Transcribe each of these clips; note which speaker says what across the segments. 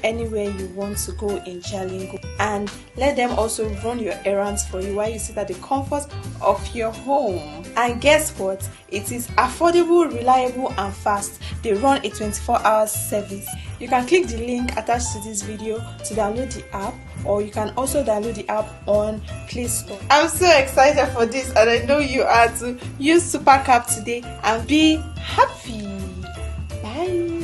Speaker 1: anywhere you want to go in Jalingo, and let them also run your errands for you while you sit at the comfort of your home. And guess what? It is affordable, reliable and fast. They run a 24-hour service. You can click the link attached to this video to download the app, or you can also download the app on Play Store. I'm so excited for this, and I know you are too. Use Super Cap today and be happy. Bye.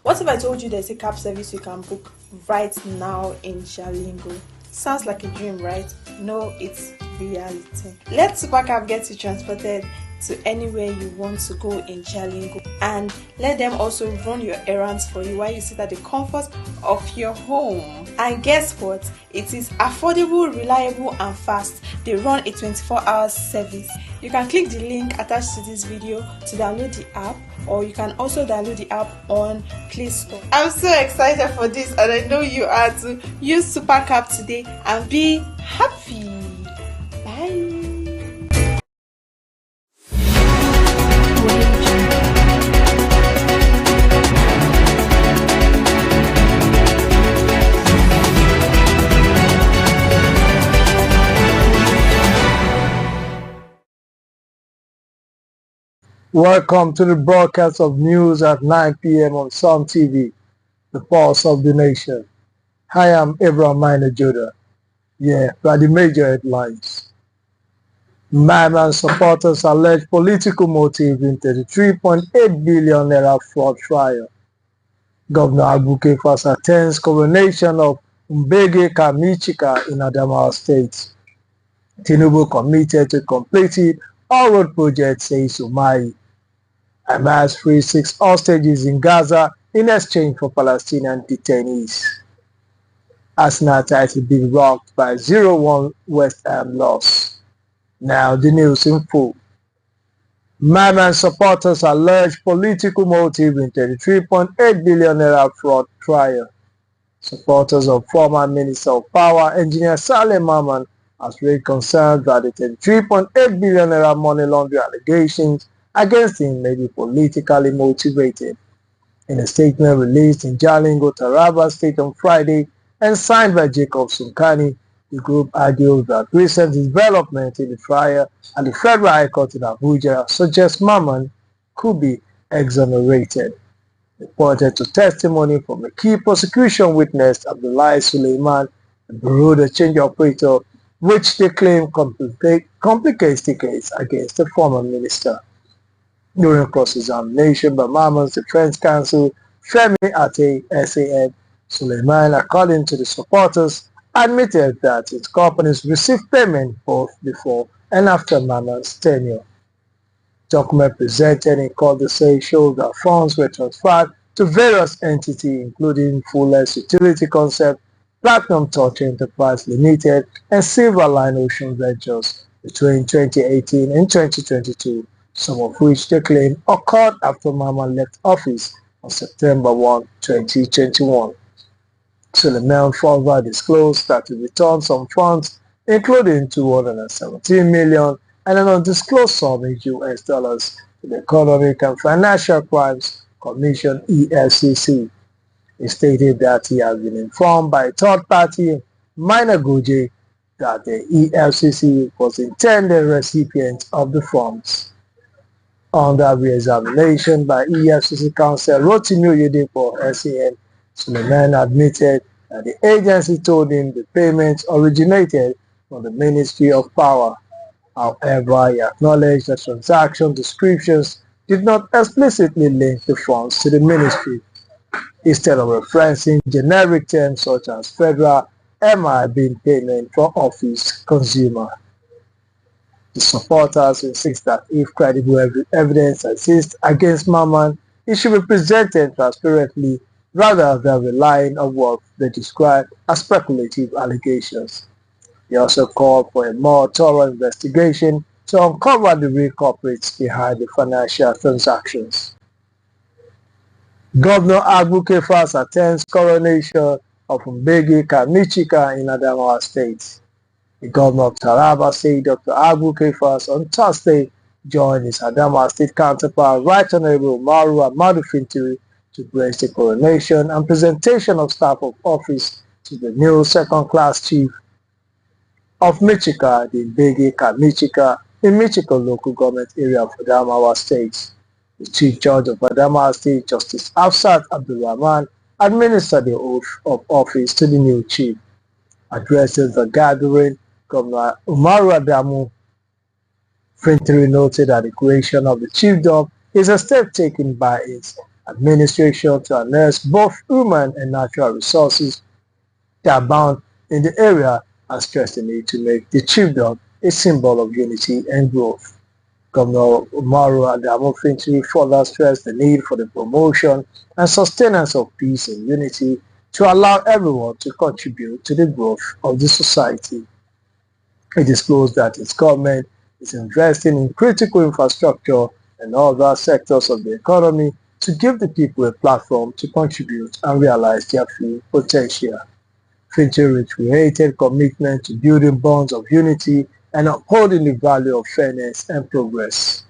Speaker 1: What if I told you there's a cab service you can book right now in Jalingo? Sounds like a dream, right? No, it's reality. Let Supercab get you transported to anywhere you want to go in Jalingo, and let them also run your errands for you while you sit at the comfort of your home. And guess what? It is affordable, reliable and fast. They run a 24-hour service. You can click the link attached to this video to download the app, or you can also download the app on Play Store. I'm so excited for this, and I know you are too. Use Super Cap today and be happy. Bye.
Speaker 2: Welcome to the broadcast of news at 9 p.m. on Sun TV, the pulse of the nation. Hi, I'm Abraham Minor Judah. By the major headlines. Maiman supporters allege political motive in 33.8 billion naira fraud trial. Governor Agbooke first attends coronation of Mbege Kamichika in Adamawa State. Tinubu committed to completing all road projects, says Umahi. Hamas frees 6 hostages in Gaza in exchange for Palestinian detainees. Arsenal title bid rocked by 0-1 West Ham loss. Now the news in full. Maiman supporters allege political motive in 33.8 billion naira fraud trial. Supporters of former Minister of Power, Engineer Saleh Maiman, has raised concerns that the 33.8 billion naira money laundering allegations against him may be politically motivated. In a statement released in Jalingo, Taraba State on Friday and signed by Jacob Sunkani, the group argues that recent development in the trial at the Federal High Court in Abuja suggests Maiman could be exonerated. Reported to testimony from a key prosecution witness, Abdullahi Suleiman, the Bureau de Change operator, which they claim complicates the case against the former minister. During cross-examination by Maiman's defense counsel, Femi Ate, SAN, Suleiman, according to the supporters, admitted that its companies received payment both before and after Maiman's tenure. Document presented in court shows that funds were transferred to various entities including Fullest Utility Concept, Platinum Touch Enterprise Limited, and Silver Line Ocean Ventures between 2018 and 2022, some of which they claim occurred after Maiman left office on September 1, 2021. Suleiman further disclosed that he returned some funds, including $217 million and an undisclosed sum in US dollars to the Economic and Financial Crimes Commission (EFCC). He stated that he has been informed by a third party, Minor Goje, that the EFCC was the intended recipient of the funds. Under re-examination by EFCC counsel Rotimi Oyedepo, SAN, Suleiman admitted that the agency told him the payments originated from the Ministry of Power. However, he acknowledged that transaction descriptions did not explicitly link the funds to the ministry, instead of referencing generic terms such as federal MIB payment for office consumer. The supporters insist that if credible evidence exists against Maiman, it should be presented transparently rather than relying on what they describe as speculative allegations. He also called for a more thorough investigation to uncover the real culprits behind the financial transactions. Governor Agbooke first attends coronation of Mbege Kamichika in Adamawa State. The governor of Taraba State, Dr. Agbooke first, on Thursday joined his Adamawa State counterpart, Right Honorable Umaru Ahmadu Fintiri, to grace the coronation and presentation of staff of office to the new second-class chief of Michika, the Mbege Kamichika, in Michika local government area of Adamawa State. The Chief Judge of Adamawa State, Justice Afsat Abdulrahman, administered the oath of office to the new chief. Addressing the gathering, Governor Umaru Adamu Fintiri noted that the creation of the chiefdom is a step taken by its administration to harness both human and natural resources that abound in the area, and stressed the need to make the chiefdom a symbol of unity and growth. Governor Umaru Adamu Fintiri further stressed the need for the promotion and sustenance of peace and unity to allow everyone to contribute to the growth of the society. He disclosed that his government is investing in critical infrastructure and other sectors of the economy to give the people a platform to contribute and realize their full potential. Fintiri reiterated commitment to building bonds of unity and upholding the value of fairness and progress.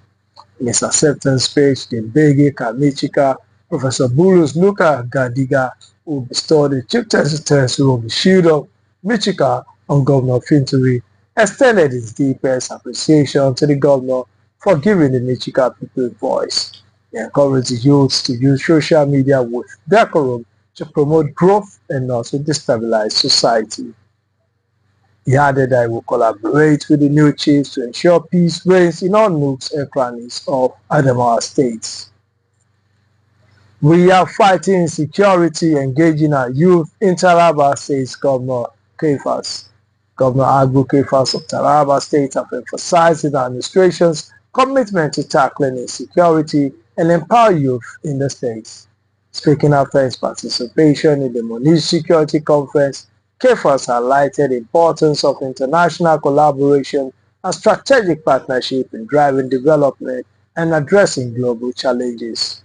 Speaker 2: In his acceptance speech, the Mbege Kamichika, Professor Bulus Luka Gadiga, who bestowed the Chieftaincy of the Shield of Michika on Governor Fintiri, extended his deepest appreciation to the governor for giving the Michika people a voice. He encouraged the youths to use social media with decorum to promote growth and not to destabilize society. He added that he will collaborate with the new chiefs to ensure peace reigns in all nooks and crannies of Adamawa State. We are fighting insecurity, engaging our youth in Taraba, says Governor Kefas. Governor Agbu Kefas of Taraba State have emphasized the administration's commitment to tackling insecurity and empower youth in the state. Speaking after his participation in the Monish Security Conference, Kefas highlighted the importance of international collaboration and strategic partnership in driving development and addressing global challenges.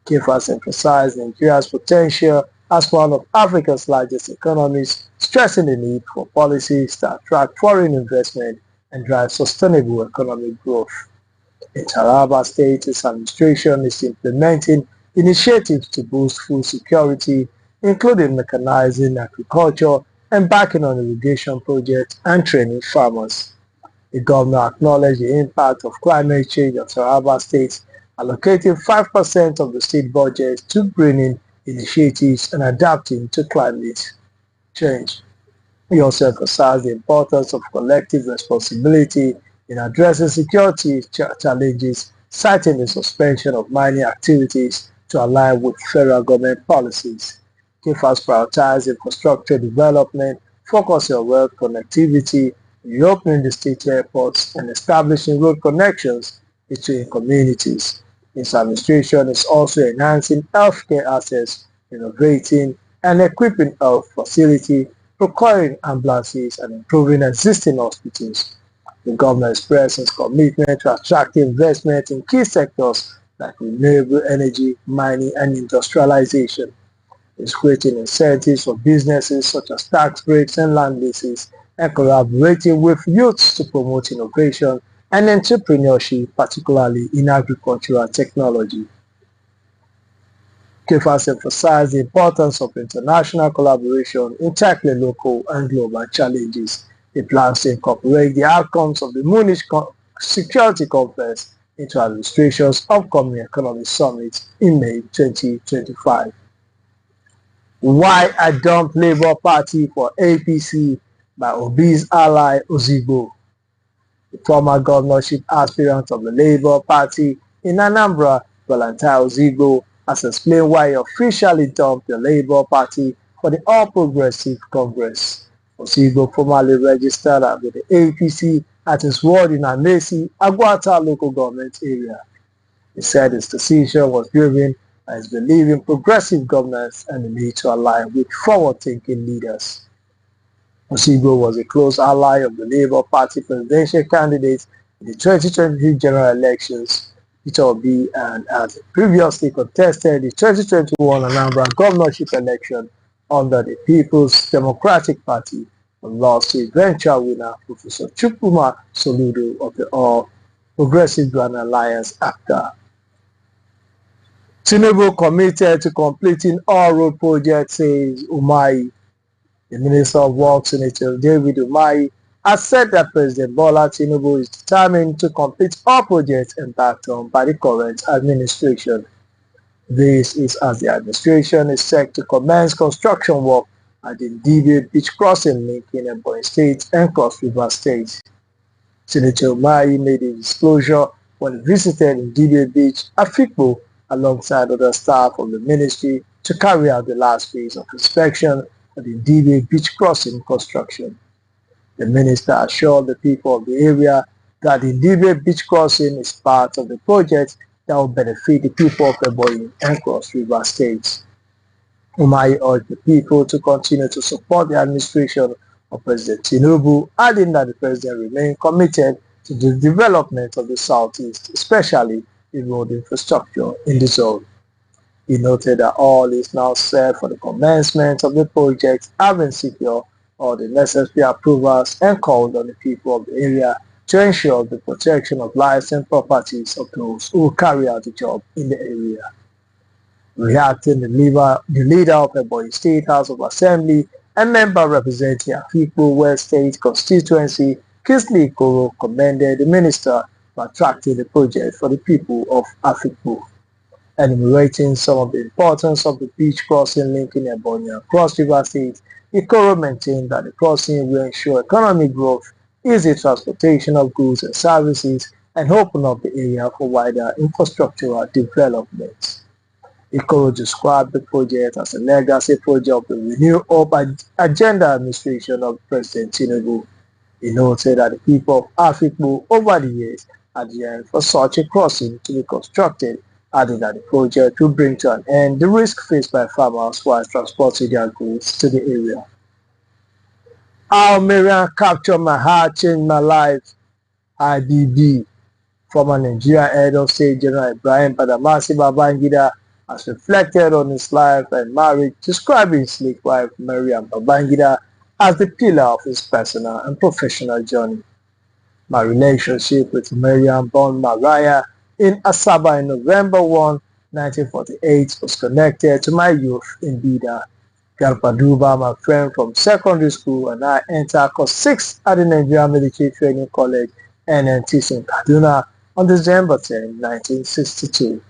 Speaker 2: Kefas emphasized Nigeria's potential as one of Africa's largest economies, stressing the need for policies that attract foreign investment and drive sustainable economic growth. In Taraba State, its administration is implementing initiatives to boost food security, including mechanizing agriculture, embarking on irrigation projects, and training farmers. The governor acknowledged the impact of climate change on Taraba State, allocating 5% of the state budget to greening initiatives and adapting to climate change. He also emphasized the importance of collective responsibility in addressing security challenges, citing the suspension of mining activities to align with federal government policies. Kefas prioritized infrastructure development, focusing on road connectivity, reopening the state airports, and establishing road connections between communities. His administration is also enhancing healthcare access, innovating and equipping health facilities, procuring ambulances, and improving existing hospitals. The government expressed its commitment to attracting investment in key sectors like renewable energy, mining, and industrialization. It's creating incentives for businesses such as tax breaks and land leases, and collaborating with youths to promote innovation and entrepreneurship, particularly in agricultural technology. Kefas emphasized the importance of international collaboration in tackling local and global challenges. It plans to incorporate the outcomes of the Munich Security Conference into administration's upcoming economic summit in May 2025. Why I Dump Labour Party for APC by Obi's ally Ozigbo. The former governorship aspirant of the Labour Party in Anambra, Valentine Ozigbo, has explained why he officially dumped the Labour Party for the All Progressive Congress. Ozigbo formerly registered with the APC at his ward in Anesi, Agwata local government area. He said his decision was driven by his belief in progressive governance and the need to align with forward-thinking leaders. Ozigbo was a close ally of the Labour Party presidential candidate in the 2023 general elections, Peter Obi, and had previously contested the 2021 Anambra governorship election under the People's Democratic Party and lost to eventual winner Professor Chukwuma Soludo of the All Progressive to an alliance after. Tinubu committed to completing all road projects, says Umahi. The Minister of Works, Senator David Umahi, has said that President Bola Tinubu is determined to complete all projects embarked on by the current administration. This is as the administration is set to commence construction work at the Ndibe Beach Crossing linking Ebonyi State and Cross River State. Senator Umahi made a disclosure when he visited Ndibe Beach, Afikpo, alongside other staff of the ministry to carry out the last phase of inspection for the Ndibe Beach Crossing construction. The minister assured the people of the area that the Ndibe Beach Crossing is part of the project that will benefit the people of Ebonyi and Cross River States. Umahi urged the people to continue to support the administration of President Tinubu, adding that the president remained committed to the development of the Southeast, especially the road infrastructure in the zone. He noted that all is now set for the commencement of the project, having secured all the necessary approvals, and called on the people of the area to ensure the protection of lives and properties of those who will carry out the job in the area. Reacting, the leader of the Ebonyi State House of Assembly and member representing Afikpo West State constituency, Kingsley Ikoro, commended the minister for attracting the project for the people of Afikpo. Enumerating some of the importance of the beach crossing linking Ebonyi and Cross River State, Ikoro maintained that the crossing will ensure economic growth, easy transportation of goods and services, and open up the area for wider infrastructural development. Ikoro described the project as a legacy project of the Renew Hope Agenda administration of President Tinubu. He noted that the people of Afikpo over the years had yearned for such a crossing to be constructed, adding that the project will bring to an end the risk faced by farmers while transporting their goods to the area. How Mariam captured my heart, changed my life. IBB. Former Nigerian head of state General Ibrahim Badamasi Babangida has reflected on his life and marriage, describing his late wife Mariam Babangida as the pillar of his personal and professional journey. My relationship with Mariam born Mariah in Asaba in November 1, 1948 was connected to my youth in Bida. Garbaduba, my friend from secondary school, and I entered course 6 at the Nigerian Military Training College, NNTC in Kaduna on December 10, 1962.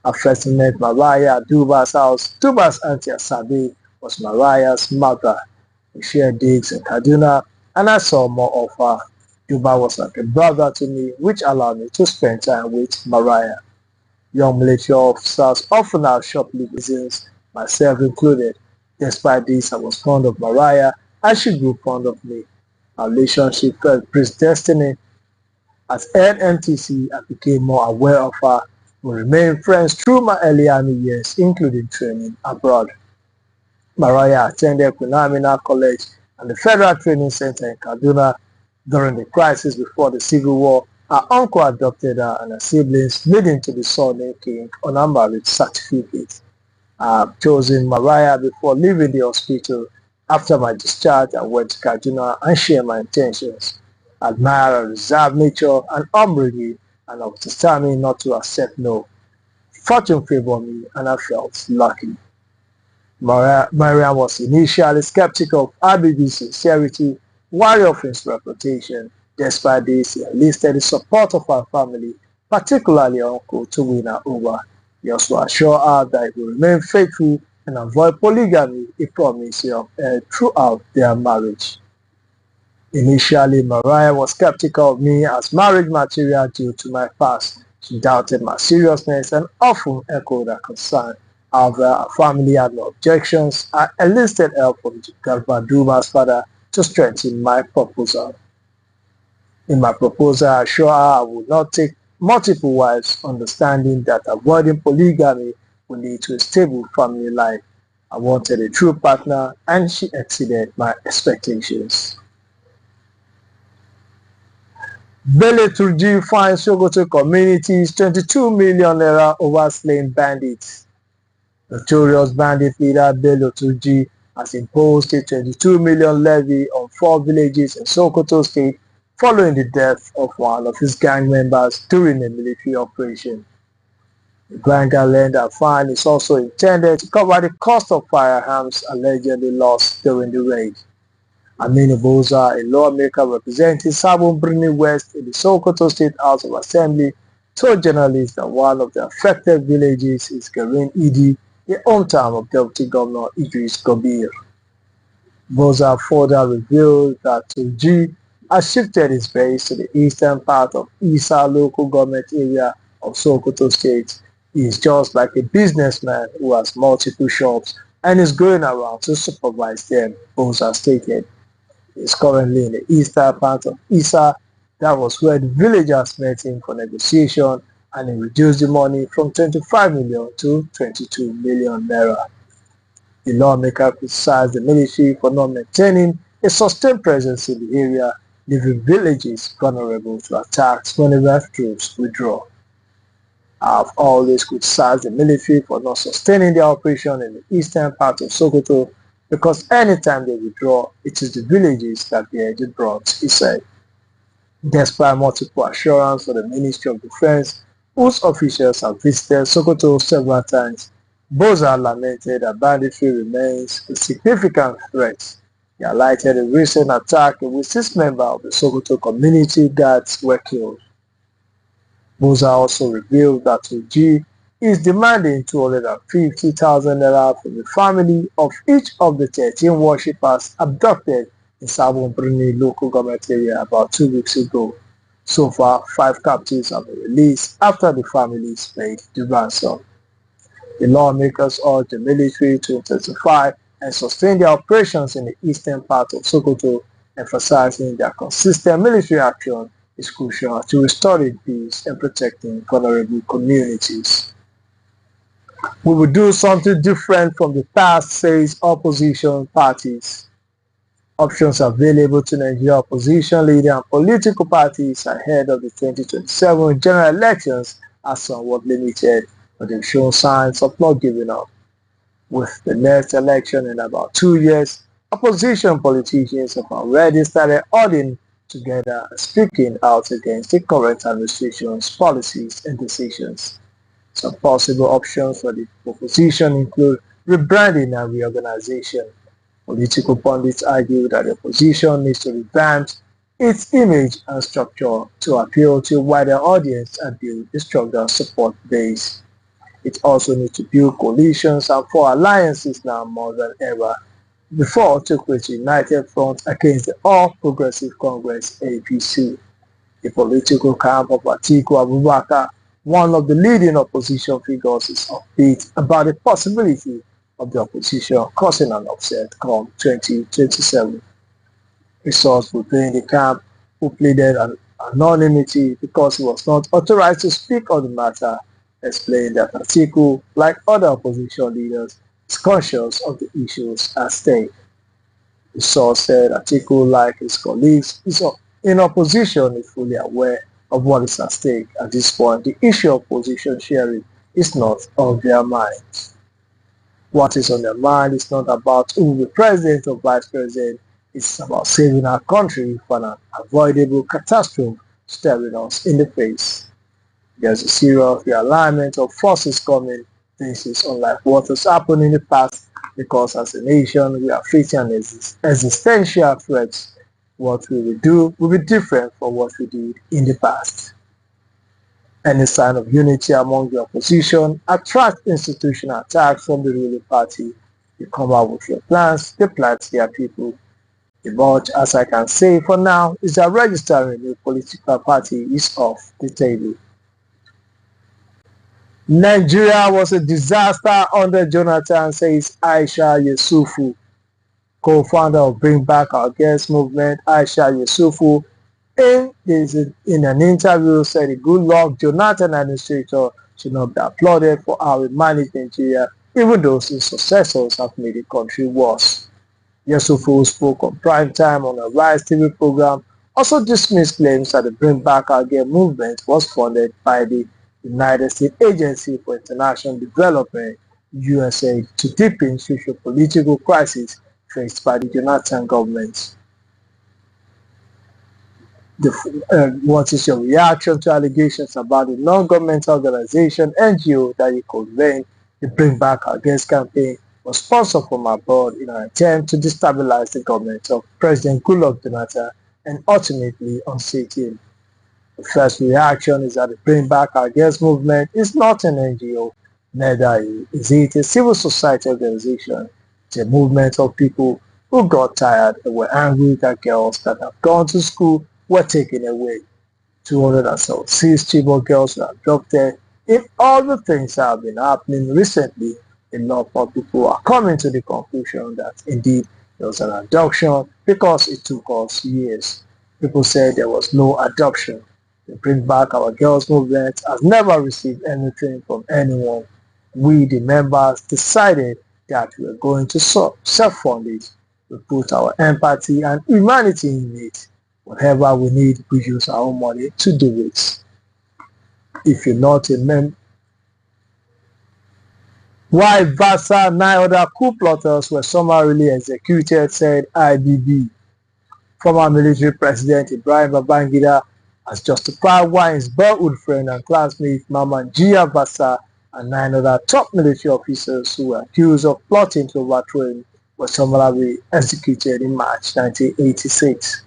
Speaker 2: I first met Mariah at Duba's house. Duba's auntie Asabi was Mariah's mother. We shared digs in Kaduna, and I saw more of her. Duba was like a brother to me, which allowed me to spend time with Mariah. Young military officers often have shoplifting reasons, myself included. Despite this, I was fond of Mariah, and she grew fond of me. Our relationship felt predestined. At NMTC, I became more aware of her. We remained friends through my early army years, including training abroad. Mariah attended Kunamina College and the Federal Training Center in Kaduna. During the crisis before the Civil War, her uncle adopted her and her siblings, leading to the surname King on her marriage certificate. I have chosen Mariah before leaving the hospital. After my discharge, I went to Kaduna and shared my intentions. I admire her reserved nature and upbringing, and I was determined not to accept no. Fortune favored me, and I felt lucky. Mariam was initially skeptical of IBB's sincerity, wary of his reputation. Despite this, he enlisted the support of her family, particularly her uncle, to win her over. He also assured her that he would remain faithful and avoid polygamy, a promise he upheld throughout their marriage. Initially, Mariah was skeptical of me as marriage material due to my past. She doubted my seriousness and often echoed her concern. However, her family had no objections and enlisted help from Garbaduba's father to strengthen my proposal. In my proposal, I assured her I would not take multiple wives, understanding that avoiding polygamy would lead to a stable family life. I wanted a true partner, and she exceeded my expectations. Bello Turji finds Sokoto communities 22 million naira over slain bandits. Notorious bandit leader Bello Turji has imposed a 22 million levy on 4 villages in Sokoto State following the death of one of his gang members during a military operation. The Granger land and fine is also intended to cover the cost of firearms allegedly lost during the raid. Aminu Boza, a lawmaker representing Sabon Birni West in the Sokoto State House of Assembly, told journalists that one of the affected villages is Garin Idi, the hometown of Deputy Governor Idris Gobir. Boza further revealed that Tuji has shifted his base to the eastern part of Isa local government area of Sokoto State. He is just like a businessman who has multiple shops and is going around to supervise them, Boza stated. He is currently in the eastern part of Isa. That was where the villagers met him for negotiation, and he reduced the money from 25 million to 22 million naira. The lawmaker criticized the military for not maintaining a sustained presence in the area, leaving villages vulnerable to attacks whenever troops withdraw. I have always criticized the military for not sustaining their operation in the eastern part of Sokoto because anytime they withdraw, it is the villages that bear the brunt, he said. Despite multiple assurances from the Ministry of Defense, whose officials have visited Sokoto several times, Boza lamented that banditry remains a significant threat. He highlighted a recent attack in which 6 members of the Sokoto community guards were killed. Boza also revealed that Tuji is demanding 250,000 naira from the family of each of the 13 worshippers abducted in Sabon Birni local government area about 2 weeks ago. So far, 5 captives have been released after the families paid the ransom. The lawmakers urged the military to intensify and sustain their operations in the eastern part of Sokoto, emphasizing that consistent military action is crucial to restoring peace and protecting vulnerable communities. We will do something different from the past, says opposition parties. Options available to Nigeria opposition leader and political parties ahead of the 2027 general elections are somewhat limited, but they've shown signs of not giving up. With the next election in about 2 years, opposition politicians have already started holding together and speaking out against the current administration's policies and decisions. Some possible options for the opposition include rebranding and reorganization. Political pundits argue that the opposition needs to revamp its image and structure to appeal to a wider audience and build a stronger support base. It also needs to build coalitions and form alliances now more than ever before to create a united front against the All Progressive Congress APC. The political camp of Atiku Abubakar, one of the leading opposition figures, is upbeat about the possibility of the opposition causing an upset come 2027. A source within the camp who pleaded anonymity because he was not authorized to speak on the matter explained that Atiku, like other opposition leaders, is conscious of the issues at stake. The source said Atiku, like his colleagues, is in opposition is fully aware of what is at stake. At this point, the issue of position sharing is not on their minds. What is on their mind is not about who will be president or vice president. It's about saving our country from an avoidable catastrophe staring us in the face. There's a serious realignment of forces coming. This is unlike what has happened in the past because as a nation we are facing an existential threat. What we will do will be different from what we did in the past. Any sign of unity among the opposition attracts institutional attacks from the ruling party. They come out with their plans, they plant their people. The much as I can say for now is that registering a new political party is off the table. Nigeria was a disaster under Jonathan, says Aisha Yusufu. Co-founder of Bring Back Our Girls movement, Aisha Yusufu, in an interview said the Goodluck Jonathan administrator should not be applauded for how he managed Nigeria, even though his successors have made the country worse. Yusufu spoke on prime time on a Rise TV program, also dismissed claims that the Bring Back Our Girls movement was funded by the United States Agency for International Development, USAID, to deepen socio-political crisis faced by the Jonathan government. What is your reaction to allegations about the non-governmental organization NGO that you convened the Bring Back Our Girls campaign was sponsored from abroad in an attempt to destabilize the government of President Goodluck Jonathan and ultimately unseat him? The first reaction is that the Bring Back Our Girls movement is not an NGO, neither is it a civil society organization. It's a movement of people who got tired and were angry that girls that have gone to school were taken away. 276 Chibok girls were abducted. In all the things that have been happening recently, a lot of people are coming to the conclusion that indeed there was an abduction because it took us years. People said there was no adoption. The Bring Back Our Girls movement has never received anything from anyone. We, the members, decided that we were going to self-fund it. We put our empathy and humanity in it. Whatever we need, we use our own money to do it. If you're not a member, why Vasa 9 other coup plotters were summarily executed, said IBB. Former military president Ibrahim Babangida has justified why his boyhood friend and classmate Maman Gia Vasa and 9 other top military officers who were accused of plotting to overthrow him were summarily executed in March 1986.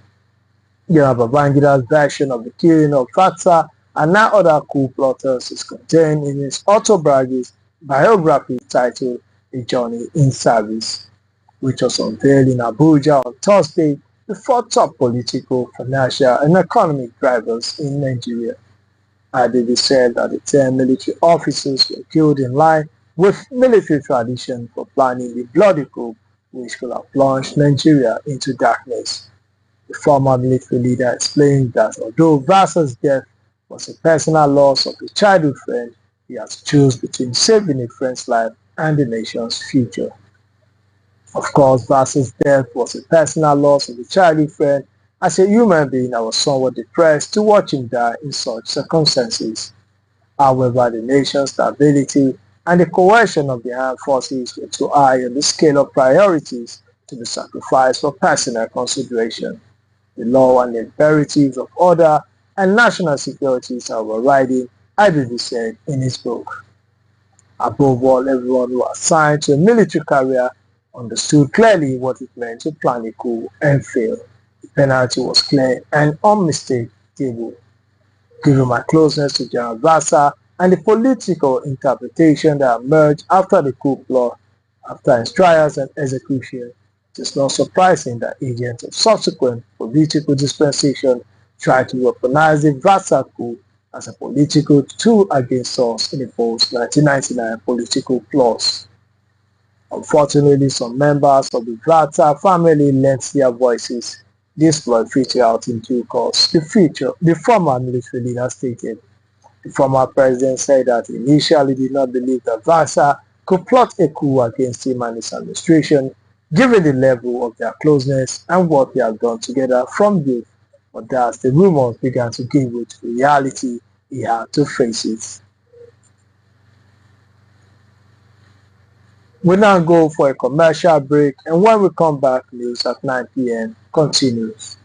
Speaker 2: General Babangida's version of the killing of Fatsa and 9 other coup plotters is contained in his autobiography titled A Journey in Service, which was unveiled in Abuja on Thursday before top political, financial, and economic drivers in Nigeria. IBB said that the 10 military officers were killed in line with military tradition for planning the bloody coup which could have plunged Nigeria into darkness. The former military leader explained that although Vasa's death was a personal loss of a childhood friend, he has to choose between saving a friend's life and the nation's future. Of course, Vasa's death was a personal loss of a childhood friend. As a human being, I was somewhat depressed to watch him die in such circumstances. However, the nation's stability and the coercion of the armed forces were too high on the scale of priorities to be sacrificed for personal consideration. The law and the imperatives of order and national security are overriding, IBB said in his book. Above all, everyone who was assigned to a military career understood clearly what it meant to plan a coup and fail. The penalty was clear and unmistakable. Given my closeness to General Vasa and the political interpretation that emerged after the coup plot, after his trials and execution, it is not surprising that agents of subsequent political dispensation tried to weaponize the Vasa coup as a political tool against us in the post-1999 political clause. Unfortunately, some members of the Vasa family lent their voices. This plot featured out in due course, the former military leader stated. The former president said that he initially did not believe that Vasa could plot a coup against him and his administration, given the level of their closeness and what they have done together from youth. But as the rumors began to give way to reality, he had to face it. We now go for a commercial break, and when we come back, news at 9 p.m. continues.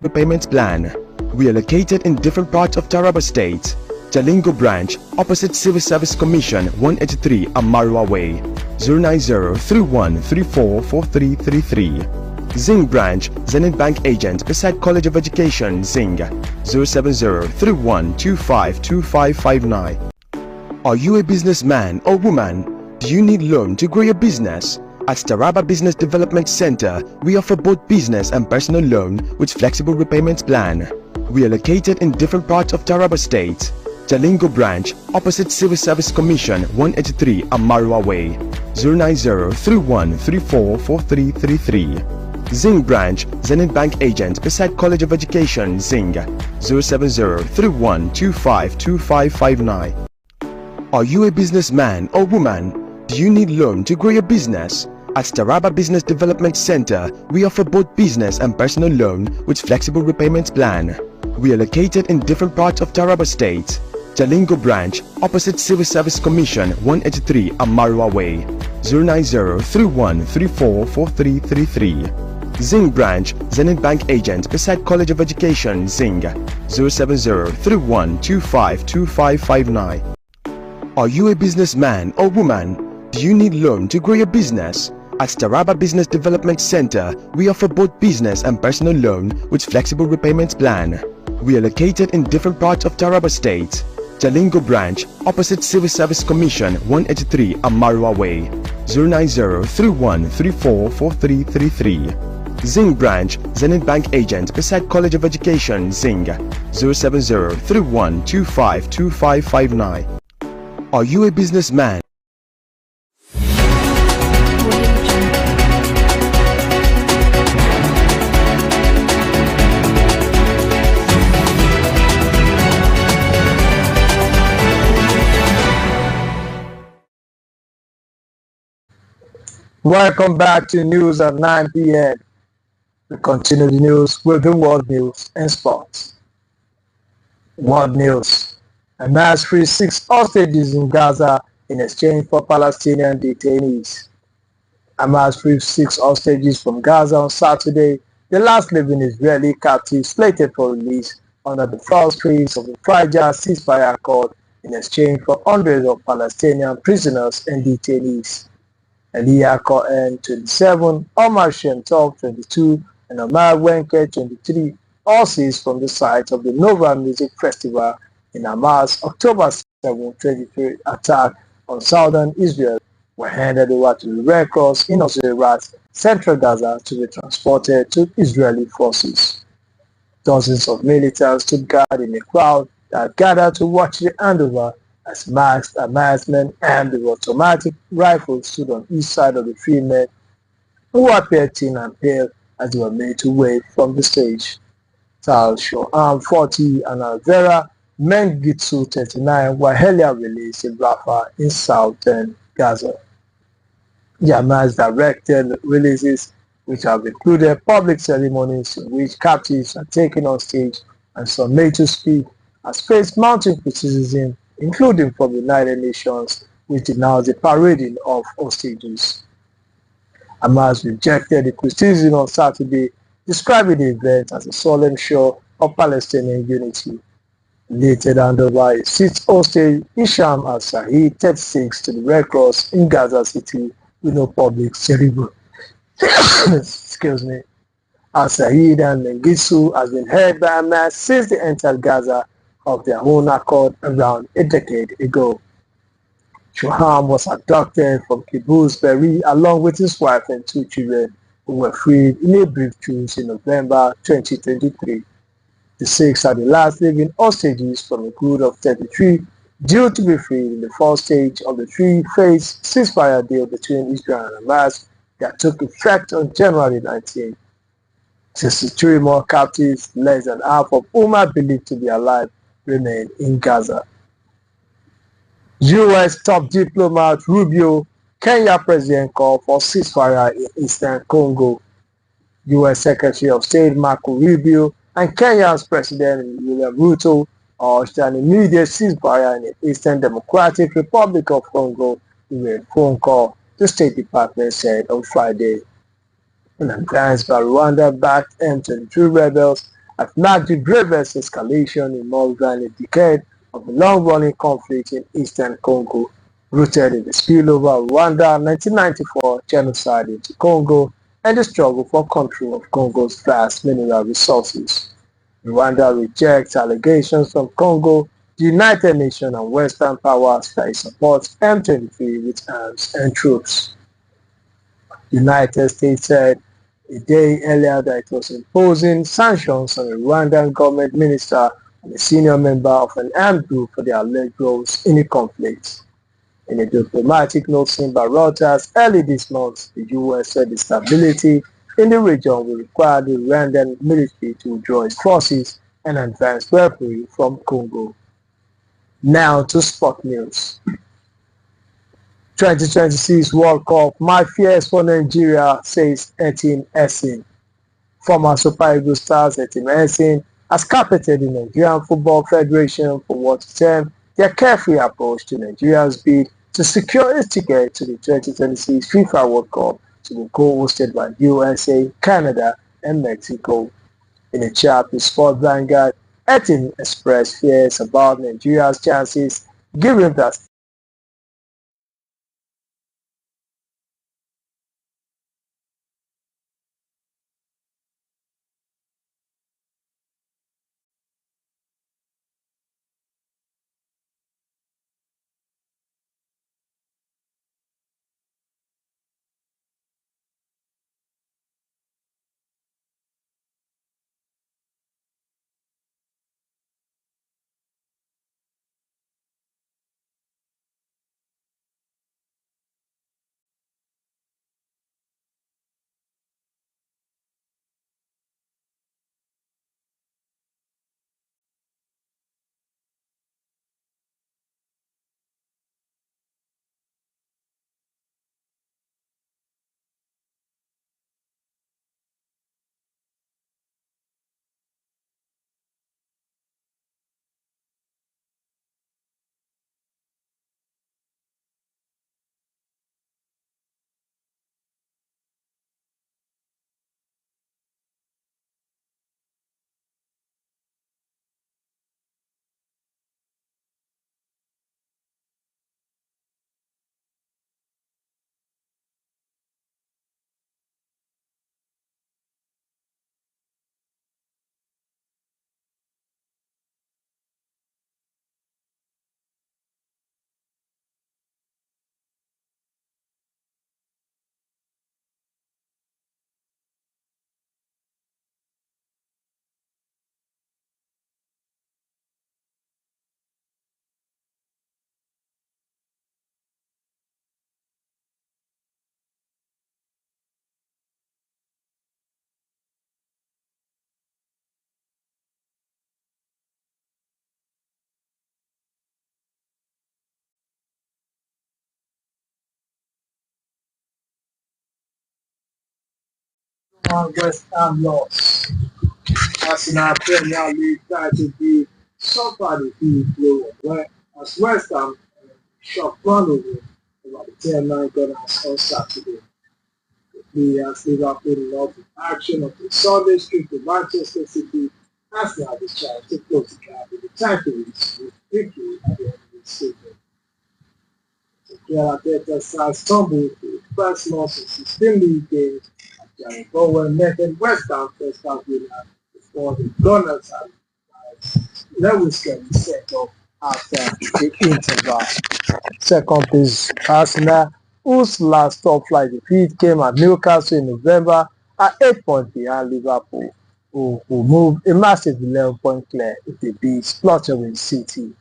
Speaker 3: Repayment plan. We are located in different parts of Taraba State. Jalingo branch, opposite Civil Service Commission, 183 Amarua Way, 090-3134-4333. Zing branch, Zenith Bank agent beside College of Education, Zing, 070-3125-2559. Are you a businessman or woman? Do you need loan to grow your business? At Taraba Business Development Center, we offer both business and personal loan with flexible repayment plan. We are located in different parts of Taraba State. Jalingo branch, opposite Civil Service Commission, 183 Amarua Way, 090-3134-4333. Zing branch, Zenith Bank agent beside College of Education, Zing, 070-3125-2559. Are you a businessman or woman? Do you need loan to grow your business? At Taraba Business Development Center, we offer both business and personal loan with flexible repayment plan. We are located in different parts of Taraba State. Jalingo branch, opposite Civil Service Commission, 183 Amarua Way, 090-3134-4333. Zing branch, Zenith Bank agent beside College of Education, Zing, 070-3125-2559. Are you a businessman or woman? Do you need loan to grow your business? At Taraba Business Development Center, we offer both business and personal loan with flexible repayment plan. We are located in different parts of Taraba State. Jalingo branch, opposite Civil Service Commission, 183 Amarua Way, 090-3134-4333. Zing branch, Zenith Bank agent beside College of Education, Zing, 070-3125-2559. Are you a businessman?
Speaker 2: Welcome back to news at 9 p.m. We continue the news with the world news and sports. World news. Hamas frees 6 hostages in Gaza in exchange for Palestinian detainees. Hamas freed 6 hostages from Gaza on Saturday, the last living Israeli captive slated for release under the first phase of the fragile ceasefire accord in exchange for hundreds of Palestinian prisoners and detainees. Elia Cohen, 27, Omar Shem Tov, 22, and Omar Wenke, 23, all seized from the site of the Nova Music Festival in Hamas' October 7, 2023 attack on southern Israel, were handed over to the Red Cross in Osirat, central Gaza, to be transported to Israeli forces. Dozens of militants took guard in a crowd that gathered to watch the handover as masked Hamasmen armed with automatic rifles stood on each side of the 3 men who appeared thin and pale as they were made to wave from the stage. Tal Shoham, 40, and Alvera Mengitsu, 39, were earlier released in Rafah in southern Gaza. The Hamas directed releases, which have included public ceremonies in which captives are taken on stage and some made to speak, has faced mounting criticism, including from the United Nations, which denounced the parading of hostages. Hamas rejected the criticism on Saturday, describing the event as a solemn show of Palestinian unity. Later handed over a 6th hostage, Isham al-Said, 36, to the Red Cross in Gaza City with no public ceremony. Excuse me. Al-Said and Mengistu has been held by Hamas since they entered Gaza of their own accord around a decade ago. Shoham was abducted from Kibbutz Be'eri along with his wife and 2 children who were freed in a brief truce in November 2023. The 6 are the last living hostages from a group of 33 due to be freed in the first stage of the 3-phase ceasefire deal between Israel and Hamas that took effect on January 19. 63 more captives, less than half of whom are believed to be alive, remain in Gaza. U.S. top diplomat Rubio, Kenya president called for ceasefire in Eastern Congo. U.S. Secretary of State Marco Rubio and Kenya's President William Ruto urged an immediate ceasefire in the Eastern Democratic Republic of Congo in a phone call, the State Department said on Friday. An advance by Rwanda-backed M23 rebels have marked the gravest escalation in more than a decade of a long-running conflict in Eastern Congo, rooted in the spillover of Rwanda 1994 genocide into Congo and the struggle for control of Congo's vast mineral resources. Rwanda rejects allegations from Congo, the United Nations and Western powers that it supports M23 with arms and troops. The United States said a day earlier that it was imposing sanctions on a Rwandan government minister and a senior member of an armed group for their alleged roles in the conflict. In a diplomatic note seen by Reuters early this month, the U.S. said the stability in the region will require the Rwandan military to withdraw its forces and advance weaponry from Congo. Now to sport news. 2026 World Cup, my fears for Nigeria, says Etim Esin. Former Super Eagles stars Etim Esin has carpeted the Nigerian Football Federation for what it termed their carefree approach to Nigeria's bid to secure its ticket to the 2026 FIFA World Cup to be co-hosted by USA, Canada, and Mexico. In a chat with Sport Vanguard, Etim expressed fears about Nigeria's chances given that West Ham lost. Arsenal Premier League title bid suffered a huge blow as West Ham shocked London over the 10-9 Gunners on Saturday. The players Liverpool lost in action of the Sunday streak to Manchester City. Arsenal discharged to close the gap with the title race with victory at the end of the season. Mikel Arteta's side stumbled to its first loss in 16 league games. Jarrod Bowen netted West Ham first half winner before the Gunners had Lewis Kelly set up after the interval. Second place Arsenal, whose last top flight defeat came at Newcastle in November, are 8 points behind Liverpool, who moved a massive 11-point clear if they beat Spluttering City.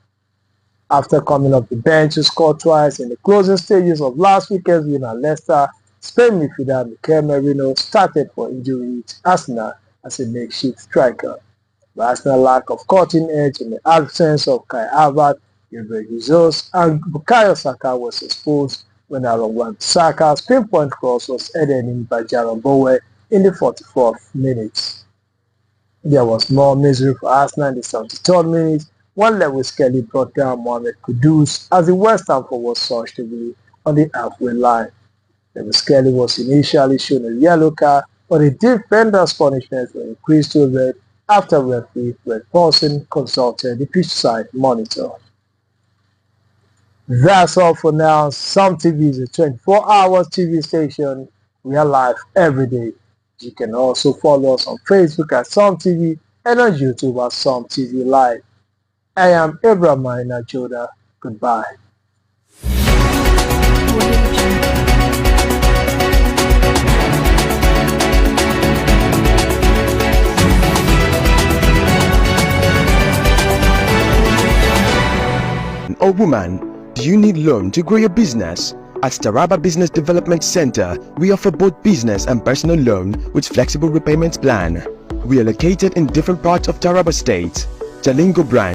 Speaker 2: After coming off the bench to score twice in the closing stages of last weekend's win at Leicester, Spain midfielder Mikel Merino started for injury at Arsenal as a makeshift striker. The Arsenal lack of cutting edge in the absence of Kai Havertz, Gabriel Jesus, and Bukayo Saka was exposed when Aaron Wan-Bissaka's pinpoint cross was headed in by Jarrod Bowen in the 44th minute. There was more misery for Arsenal in the 73rd minute when Lewis Kelly brought down Mohamed Kudus as the West Ham forward surged away on the halfway line. Lewis Kelly was initially shown a yellow card, but the defender's punishment was increased to red after referee Fred Paulson consulted the pitchside monitor. That's all for now. Some TV is a 24-hour TV station. We are live every day. You can also follow us on Facebook at Some TV and on YouTube at Some TV Live. I am Abraham Maina Joda. Goodbye.
Speaker 3: Or woman, do you need loan to grow your business? At Taraba Business Development Center, we offer both business and personal loan with flexible repayment plan. We are located in different parts of Taraba State. Jalingo branch